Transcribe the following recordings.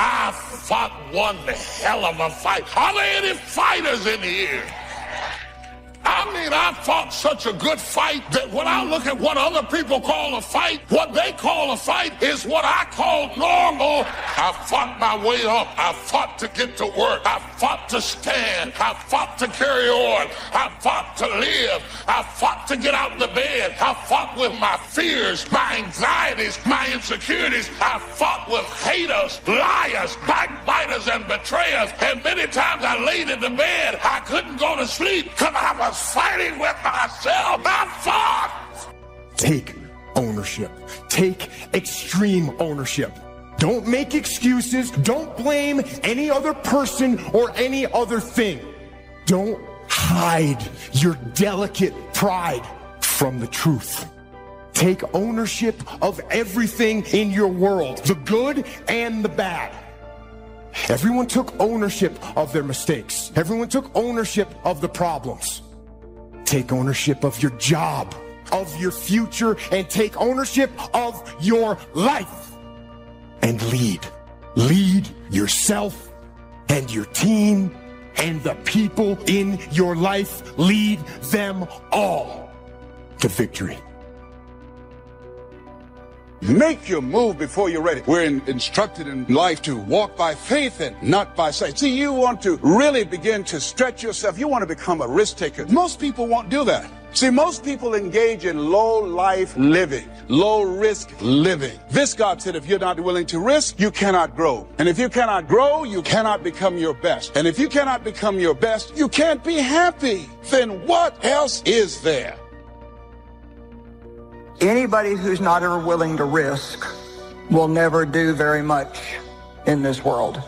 I fought one hell of a fight. Are there any fighters in here? I fought such a good fight that when I look at what other people call a fight, what they call a fight is what I call normal. I fought my way up. I fought to get to work. I fought to stand. I fought to carry on. I fought to live. I fought to get out of the bed. I fought with my fears, my anxieties, my insecurities. I fought with haters, liars, backbiters, and betrayers. And many times I laid in the bed. I couldn't go to sleep because I was fighting with myself. I fought. Take ownership. Take extreme ownership. Don't make excuses. Don't blame any other person or any other thing. Don't hide your delicate pride from the truth. Take ownership of everything in your world, the good and the bad. Everyone took ownership of their mistakes. Everyone took ownership of the problems. Take ownership of your job, of your future, and take ownership of your life. And lead. Lead yourself and your team and the people in your life. Lead them all to victory. Make your move before you're ready. We're instructed in life to walk by faith and not by sight. See, you want to really begin to stretch yourself. You want to become a risk taker. Most people won't do that. See, most people engage in low life living, low risk living. This God said, if you're not willing to risk, you cannot grow. And if you cannot grow, you cannot become your best. And if you cannot become your best, you can't be happy. Then what else is there? Anybody who's not ever willing to risk will never do very much in this world.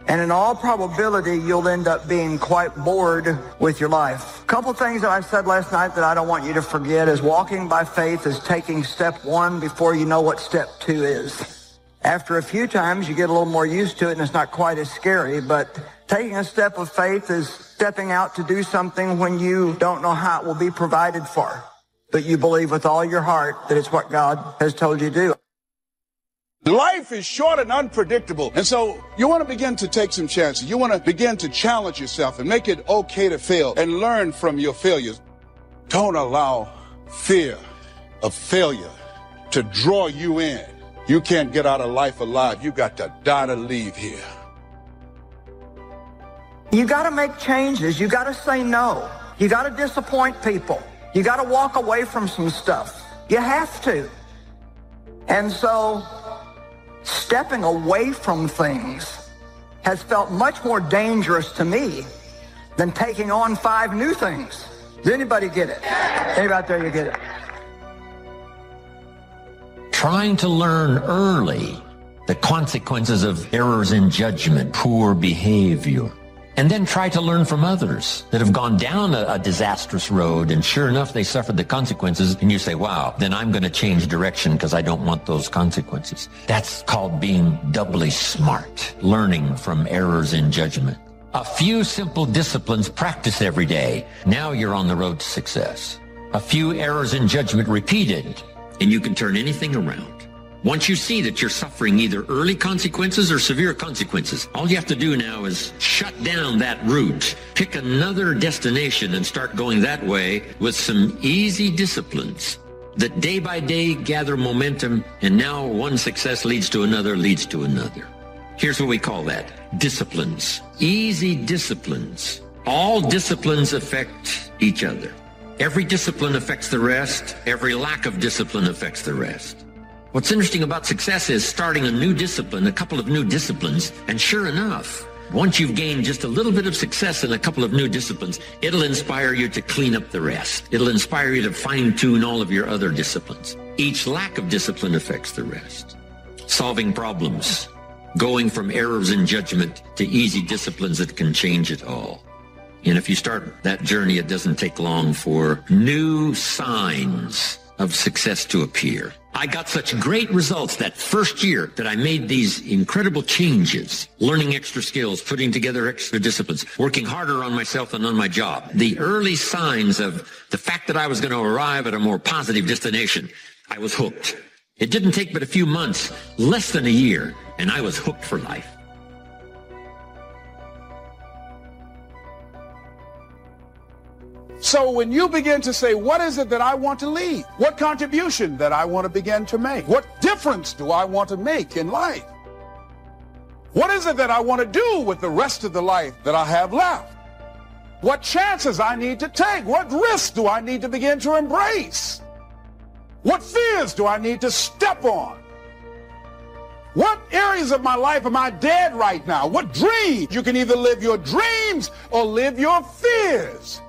And in all probability, you'll end up being quite bored with your life. A couple things that I said last night that I don't want you to forget is walking by faith is taking step one before you know what step two is. After a few times, you get a little more used to it and it's not quite as scary, but taking a step of faith is stepping out to do something when you don't know how it will be provided for. But you believe with all your heart that it's what God has told you to do. Life is short and unpredictable. And so you want to begin to take some chances. You want to begin to challenge yourself and make it okay to fail and learn from your failures. Don't allow fear of failure to draw you in. You can't get out of life alive. You got to die to leave here. You got to make changes. You got to say no. You got to disappoint people. You got to walk away from some stuff. You have to. And so stepping away from things has felt much more dangerous to me than taking on 5 new things. Does anybody get it? Anybody out there, you get it? Trying to learn early the consequences of errors in judgment, poor behavior. And then try to learn from others that have gone down a disastrous road, and sure enough, they suffered the consequences, and you say, wow, then I'm going to change direction because I don't want those consequences. That's called being doubly smart, learning from errors in judgment. A few simple disciplines practiced every day. Now you're on the road to success. A few errors in judgment repeated, and you can turn anything around. Once you see that you're suffering either early consequences or severe consequences, all you have to do now is shut down that route, pick another destination and start going that way with some easy disciplines that day by day gather momentum, and now one success leads to another, leads to another. Here's what we call that: disciplines. Easy disciplines. All disciplines affect each other. Every discipline affects the rest. Every lack of discipline affects the rest. What's interesting about success is starting a new discipline, a couple of new disciplines, and sure enough, once you've gained just a little bit of success in a couple of new disciplines, it'll inspire you to clean up the rest. It'll inspire you to fine-tune all of your other disciplines. Each lack of discipline affects the rest. Solving problems, going from errors in judgment to easy disciplines that can change it all. And if you start that journey, it doesn't take long for new signs of success to appear. I got such great results that first year that I made these incredible changes, learning extra skills, putting together extra disciplines, working harder on myself and on my job. The early signs of the fact that I was going to arrive at a more positive destination, I was hooked. It didn't take but a few months, less than a year, and I was hooked for life. So when you begin to say, what is it that I want to leave? What contribution that I want to begin to make? What difference do I want to make in life? What is it that I want to do with the rest of the life that I have left? What chances I need to take? What risks do I need to begin to embrace? What fears do I need to step on? What areas of my life am I dead right now? What dreams? You can either live your dreams or live your fears.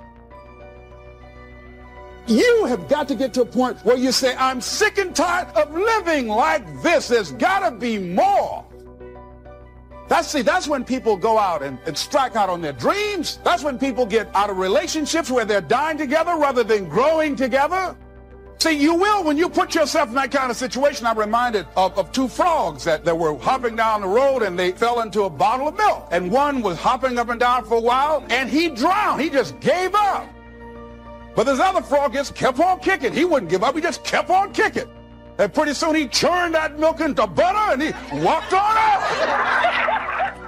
You have got to get to a point where you say, I'm sick and tired of living like this. There's got to be more. That's when people go out and strike out on their dreams. That's when people get out of relationships where they're dying together rather than growing together. See, you will when you put yourself in that kind of situation. I'm reminded of two frogs that were hopping down the road, and they fell into a bottle of milk. And one was hopping up and down for a while, and he drowned. He just gave up. But this other frog just kept on kicking. He wouldn't give up. He just kept on kicking. And pretty soon he churned that milk into butter, and he walked on out.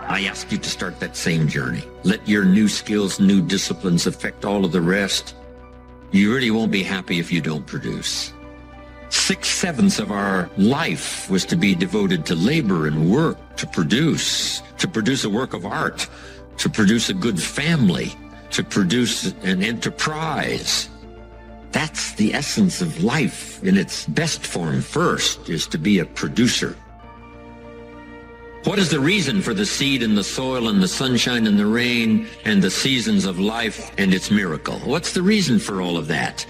I ask you to start that same journey. Let your new skills, new disciplines affect all of the rest. You really won't be happy if you don't produce. 6/7 of our life was to be devoted to labor and work, to produce a work of art, to produce a good family, to produce an enterprise. That's the essence of life in its best form. First is to be a producer. What is the reason for the seed and the soil and the sunshine and the rain and the seasons of life and its miracle? What's the reason for all of that?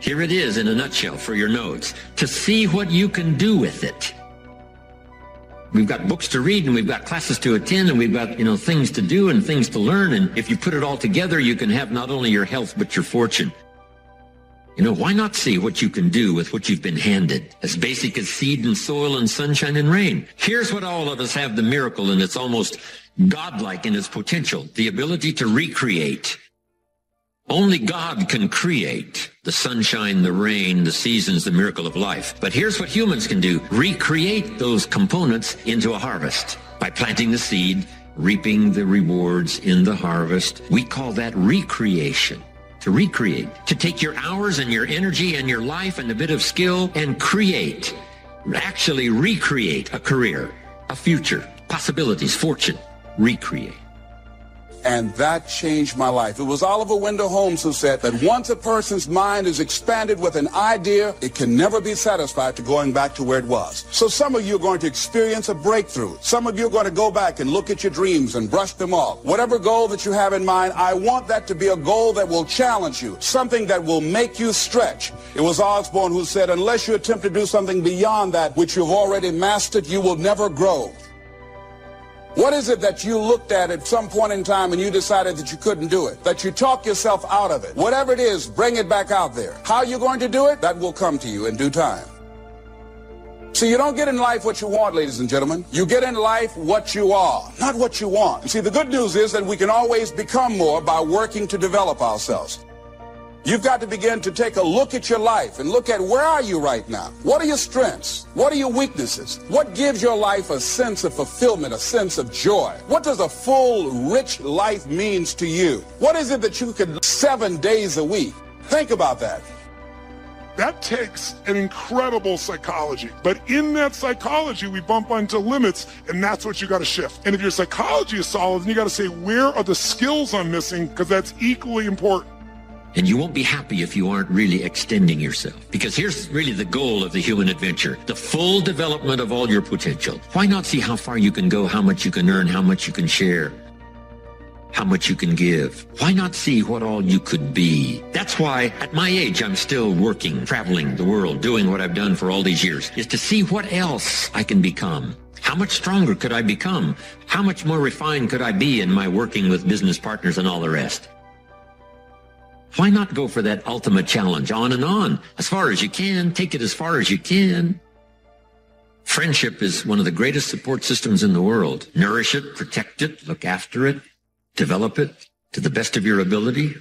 Here it is in a nutshell for your notes. To see what you can do with it. We've got books to read, and we've got classes to attend, and we've got, things to do and things to learn. And if you put it all together, you can have not only your health, but your fortune. Why not see what you can do with what you've been handed? As basic as seed and soil and sunshine and rain. Here's what all of us have the miracle, and it's almost godlike in its potential. The ability to recreate. Only God can create the sunshine, the rain, the seasons, the miracle of life. But here's what humans can do. Recreate those components into a harvest. By planting the seed, reaping the rewards in the harvest. We call that recreation. To recreate, to take your hours and your energy and your life and a bit of skill and create, actually recreate a career, a future, possibilities, fortune, recreate. And that changed my life. It was Oliver Wendell Holmes who said that once a person's mind is expanded with an idea, it can never be satisfied to going back to where it was. So some of you are going to experience a breakthrough. Some of you are going to go back and look at your dreams and brush them off. Whatever goal that you have in mind, I want that to be a goal that will challenge you, something that will make you stretch. It was Osborne who said, unless you attempt to do something beyond that which you've already mastered, you will never grow. What is it that you looked at some point in time and you decided that you couldn't do it? That you talk yourself out of it? Whatever it is, bring it back out there. How you're going to do it? That will come to you in due time. See, you don't get in life what you want, ladies and gentlemen. You get in life what you are, not what you want. You see, the good news is that we can always become more by working to develop ourselves. You've got to begin to take a look at your life and look at where are you right now? What are your strengths? What are your weaknesses? What gives your life a sense of fulfillment, a sense of joy? What does a full, rich life means to you? What is it that you could 7 days a week? Think about that. That takes an incredible psychology. But in that psychology, we bump onto limits, and that's what you got to shift. And if your psychology is solid, then you got to say, where are the skills I'm missing? Because that's equally important. And you won't be happy if you aren't really extending yourself. Because here's really the goal of the human adventure, the full development of all your potential. Why not see how far you can go, how much you can earn, how much you can share, how much you can give? Why not see what all you could be? That's why at my age, I'm still working, traveling the world, doing what I've done for all these years, is to see what else I can become. How much stronger could I become? How much more refined could I be in my working with business partners and all the rest? Why not go for that ultimate challenge on and on? As far as you can, take it as far as you can. Friendship is one of the greatest support systems in the world. Nourish it, protect it, look after it, develop it to the best of your ability.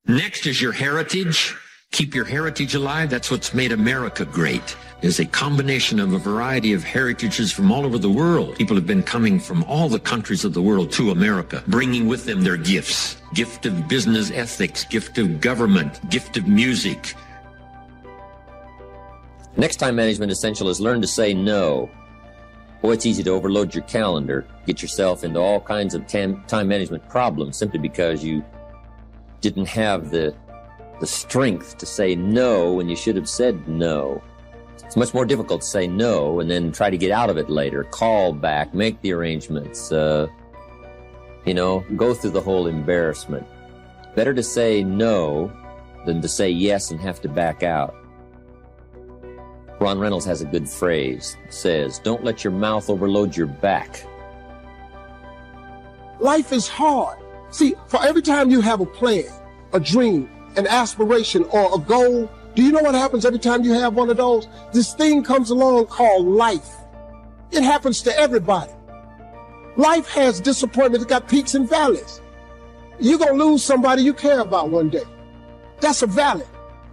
Next is your heritage. Keep your heritage alive. That's what's made America great. There's a combination of a variety of heritages from all over the world. People have been coming from all the countries of the world to America, bringing with them their gifts. Gift of business ethics, gift of government, gift of music. Next time management essential is learn to say no. Boy, it's easy to overload your calendar, get yourself into all kinds of time management problems simply because you didn't have the strength to say no when you should have said no. It's much more difficult to say no and then try to get out of it later. Call back, make the arrangements, go through the whole embarrassment. Better to say no than to say yes and have to back out. Ron Reynolds has a good phrase. It says, don't let your mouth overload your back. Life is hard. See, for every time you have a plan, a dream, an aspiration, or a goal, do you know what happens every time you have one of those? This thing comes along called life. It happens to everybody. Life has disappointment. It's got peaks and valleys. You're going to lose somebody you care about one day. That's a valley.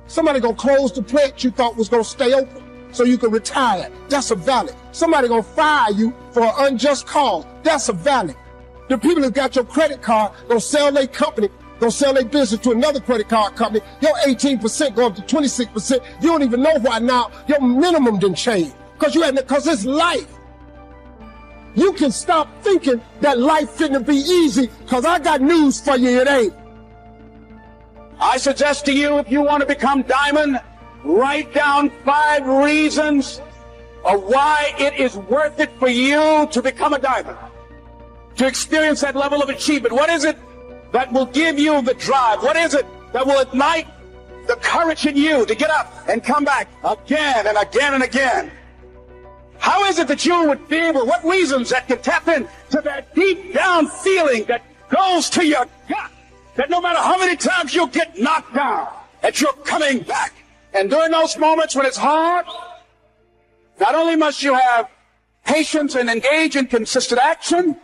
Somebody going to close the plant you thought was going to stay open so you can retire. That's a valley. Somebody going to fire you for an unjust cause. That's a valley. The people that got your credit card going to sell their company, going to sell their business to another credit card company. Your 18% go up to 26%. You don't even know why now your minimum didn't change because it's life. You can stop thinking that life finna be easy because I got news for you, it ain't. I suggest to you, if you want to become diamond, write down 5 reasons of why it is worth it for you to become a diamond, to experience that level of achievement. What is it that will give you the drive? What is it that will ignite the courage in you to get up and come back again and again and again? How is it that you would be able, what reasons that can tap in to that deep down feeling that goes to your gut, that no matter how many times you'll get knocked down, that you're coming back? And during those moments when it's hard, not only must you have patience and engage in consistent action,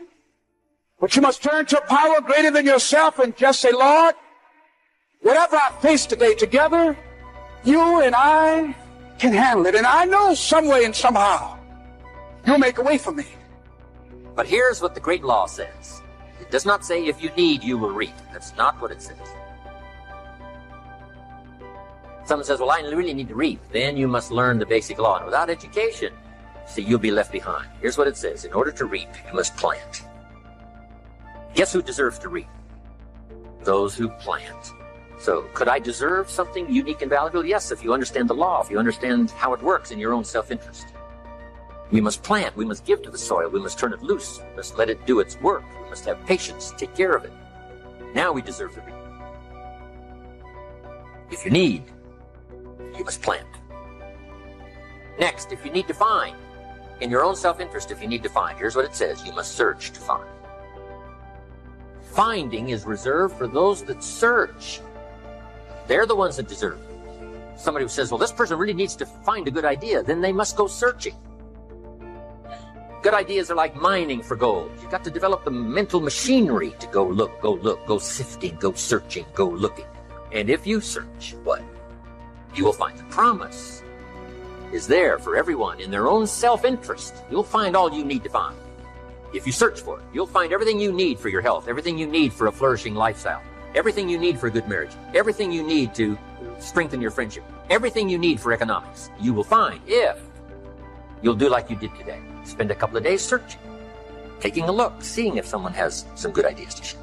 but you must turn to a power greater than yourself and just say, Lord, whatever I face today together, you and I can handle it. And I know some way and somehow you'll make a way for me. But here's what the great law says. It does not say if you need, you will reap. That's not what it says. Someone says, well, I really need to reap. Then you must learn the basic law. And without education, see, you'll be left behind. Here's what it says. In order to reap, you must plant. Guess who deserves to reap? Those who plant. So could I deserve something unique and valuable? Yes, if you understand the law, if you understand how it works in your own self-interest. We must plant. We must give to the soil. We must turn it loose. We must let it do its work. We must have patience, take care of it. Now we deserve to reap. If you need, you must plant. Next, if you need to find, in your own self-interest, if you need to find, here's what it says. You must search to find. Finding is reserved for those that search. They're the ones that deserve it. Somebody who says, well, this person really needs to find a good idea, then they must go searching. Good ideas are like mining for gold. You've got to develop the mental machinery to go look, go sifting, go searching, go looking. And if you search, what? You will find the promise is there for everyone in their own self-interest. You'll find all you need to find. If you search for it, you'll find everything you need for your health, everything you need for a flourishing lifestyle, everything you need for a good marriage, everything you need to strengthen your friendship, everything you need for economics. You will find if you'll do like you did today. Spend a couple of days searching, taking a look, seeing if someone has some good ideas to share.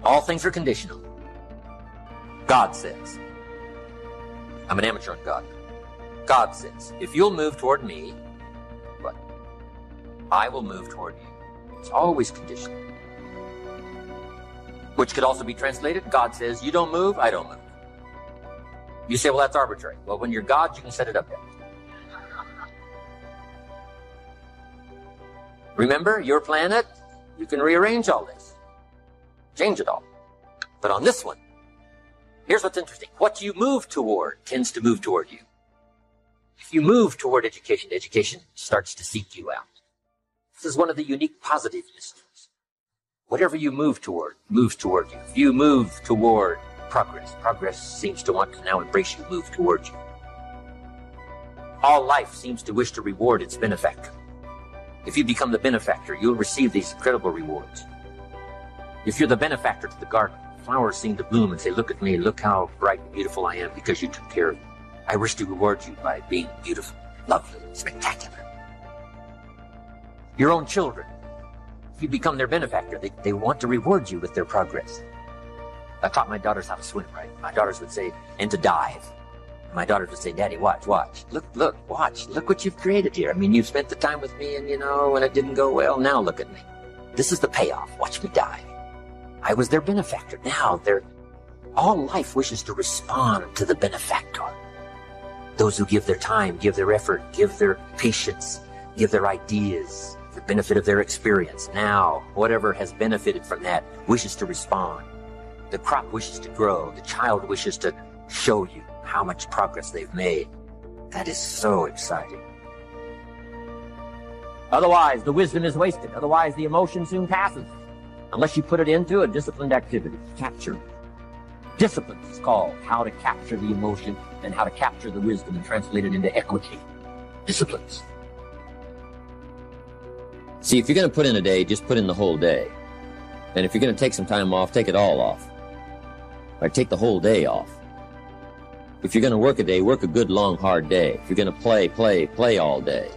All things are conditional. God says, I'm an amateur on God. God says, if you'll move toward me, what? I will move toward you. It's always conditional. Which could also be translated, God says, you don't move, I don't move. You say, well, that's arbitrary. Well, when you're God, you can set it up there. Remember, your planet, you can rearrange all this. Change it all. But on this one, here's what's interesting. What you move toward tends to move toward you. If you move toward education, education starts to seek you out. This is one of the unique positive mysteries. Whatever you move toward, moves toward you. If you move toward progress. Progress seems to want to now embrace you, move towards you. All life seems to wish to reward its benefactor. If you become the benefactor, you'll receive these incredible rewards. If you're the benefactor to the garden, flowers seem to bloom and say, look at me, look how bright and beautiful I am because you took care of me. I wish to reward you by being beautiful, lovely, spectacular. Your own children, if you become their benefactor, they want to reward you with their progress. I taught my daughters how to swim, right? My daughters would say, and to dive. My daughters would say, Daddy, watch. Look, watch. Look what you've created here. I mean, you've spent the time with me and, when it didn't go well, now look at me. This is the payoff. Watch me dive. I was their benefactor. Now all life wishes to respond to the benefactor. Those who give their time, give their effort, give their patience, give their ideas, the benefit of their experience. Now, whatever has benefited from that wishes to respond. The crop wishes to grow. The child wishes to show you how much progress they've made. That is so exciting. Otherwise, the wisdom is wasted. Otherwise, the emotion soon passes. Unless you put it into a disciplined activity. Capture. Discipline is called how to capture the emotion and how to capture the wisdom and translate it into equity. Disciplines. See, if you're going to put in a day, just put in the whole day. And if you're going to take some time off, take it all off. Or take the whole day off. If you're going to work a day, work a good, long, hard day. If you're going to play all day.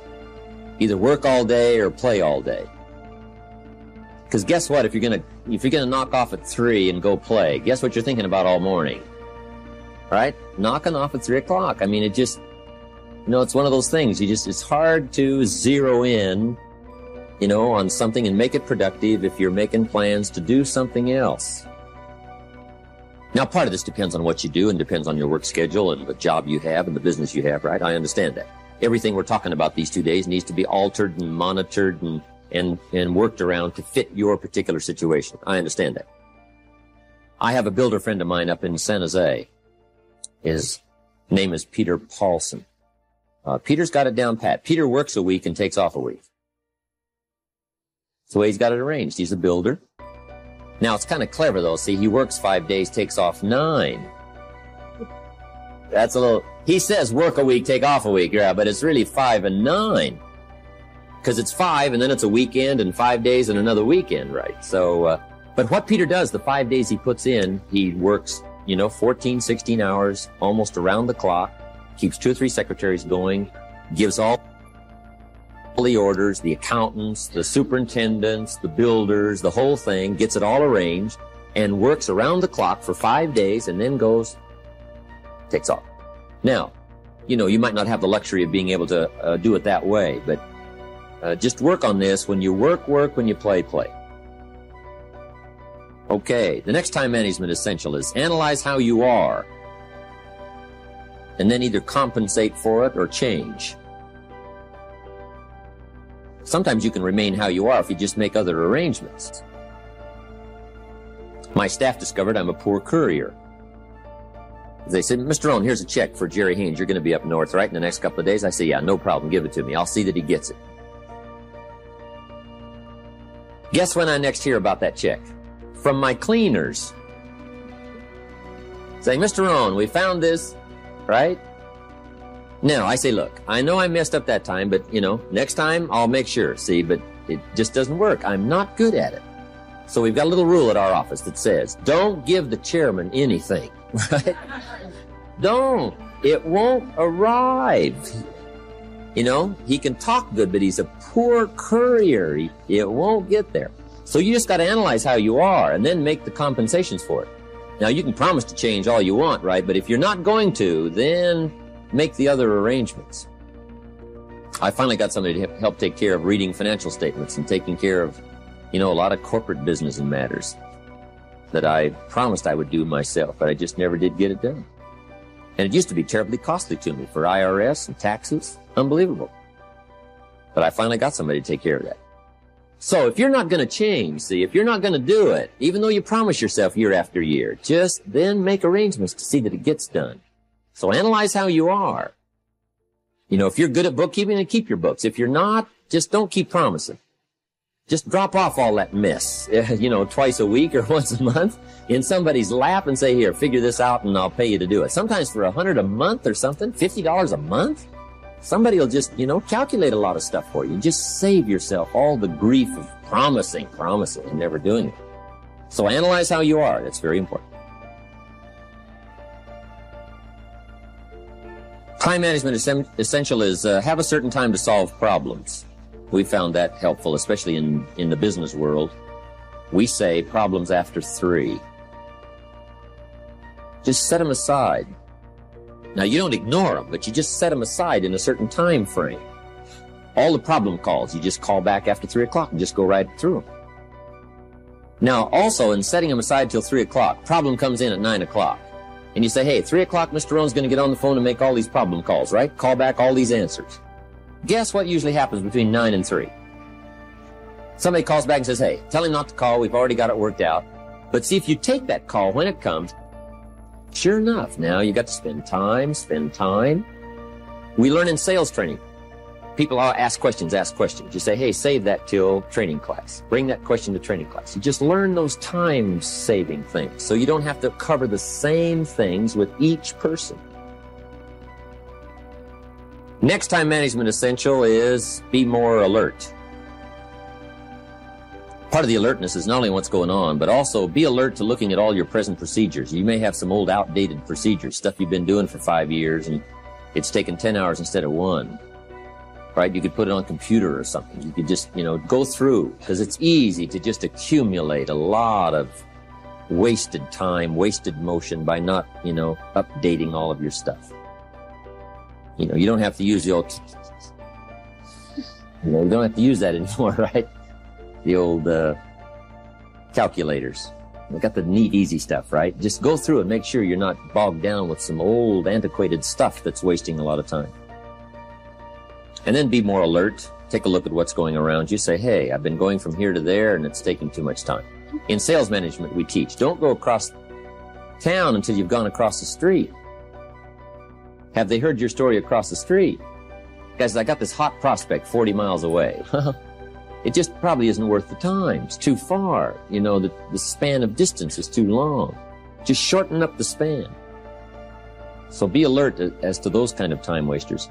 Either work all day or play all day. Because guess what? If you're going to knock off at 3 and go play, guess what you're thinking about all morning? Right? Knocking off at 3 o'clock. I mean, it just, it's one of those things. It's hard to zero in, on something and make it productive if you're making plans to do something else. Now, part of this depends on what you do and depends on your work schedule and the job you have and the business you have, right? I understand that. Everything we're talking about these 2 days needs to be altered and monitored and worked around to fit your particular situation. I understand that. I have a builder friend of mine up in San Jose. His name is Peter Paulson. Peter's got it down pat. Peter works a week and takes off a week. That's the way he's got it arranged. He's a builder. Now, it's kind of clever, though. See, he works 5 days, takes off 9. That's a little... He says work a week, take off a week, yeah, but it's really 5 and 9. Because it's 5, and then it's a weekend, and 5 days, and another weekend, right? So, but what Peter does, the 5 days he puts in, he works, 14, 16 hours, almost around the clock, keeps 2 or 3 secretaries going, gives all the orders, the accountants, the superintendents, the builders, the whole thing, gets it all arranged, and works around the clock for 5 days, and then takes off. Now, you might not have the luxury of being able to do it that way, but just work on this. When you work, when you play. Okay, the next time management essential is analyze how you are, and then either compensate for it or change. Sometimes you can remain how you are if you just make other arrangements. My staff discovered I'm a poor courier. They said, Mr. Rohn, here's a check for Jerry Haynes. You're going to be up north, right, in the next couple of days? I say, yeah, no problem. Give it to me. I'll see that he gets it. Guess when I next hear about that check? From my cleaners. Saying, Mr. Rohn, we found this, right? Now, I say, look, I know I messed up that time, but, next time I'll make sure. See, but it just doesn't work. I'm not good at it. So we've got a little rule at our office that says, don't give the chairman anything, right? Don't. It won't arrive. He can talk good, but he's a poor courier. It won't get there. So you just got to analyze how you are and then make the compensations for it. Now, you can promise to change all you want, right? But if you're not going to, then make the other arrangements. I finally got somebody to help take care of reading financial statements and taking care of, a lot of corporate business and matters that I promised I would do myself, but I just never did get it done. And it used to be terribly costly to me for IRS and taxes. Unbelievable. But I finally got somebody to take care of that. So if you're not going to change, if you're not going to do it, even though you promise yourself year after year, just then make arrangements to see that it gets done. So analyze how you are. If you're good at bookkeeping, then keep your books. If you're not, just don't keep promising. Just drop off all that mess, twice a week or once a month in somebody's lap and say, here, figure this out and I'll pay you to do it. Sometimes for $100 a month or something, $50 a month, somebody will just, calculate a lot of stuff for you. Just save yourself all the grief of promising and never doing it. So analyze how you are. That's very important. Time management essential is have a certain time to solve problems. We found that helpful, especially in the business world. We say problems after 3. Just set them aside. Now, you don't ignore them, but you just set them aside in a certain time frame. All the problem calls, you just call back after 3 o'clock and just go right through them. Now, also, in setting them aside till 3 o'clock, problem comes in at 9 o'clock. And you say, hey, 3 o'clock, Mr. Rohn's going to get on the phone and make all these problem calls, right? Call back all these answers. Guess what usually happens between 9 and 3? Somebody calls back and says, hey, tell him not to call. We've already got it worked out. But see, if you take that call when it comes, sure enough, now you got to spend time. We learn in sales training. People ask questions. You say, hey, save that till training class. Bring that question to training class. You just learn those time-saving things so you don't have to cover the same things with each person. Next time management essential is be more alert. Part of the alertness is not only what's going on, but also be alert to looking at all your present procedures. You may have some old outdated procedures, stuff you've been doing for 5 years, and it's taken 10 hours instead of 1. Right? You could put it on a computer or something. You could just, go through, because it's easy to just accumulate a lot of wasted time, wasted motion by not, updating all of your stuff. You don't have to use the old, you don't have to use that anymore, right? The old calculators. They got the neat, easy stuff, right? Just go through and make sure you're not bogged down with some old, antiquated stuff that's wasting a lot of time. And then be more alert. Take a look at what's going around you. Say, hey, I've been going from here to there and it's taking too much time. In sales management, we teach, don't go across town until you've gone across the street. Have they heard your story across the street? Guys, I got this hot prospect 40 miles away. It just probably isn't worth the time. It's too far. The span of distance is too long. Just shorten up the span. So be alert as to those kind of time wasters.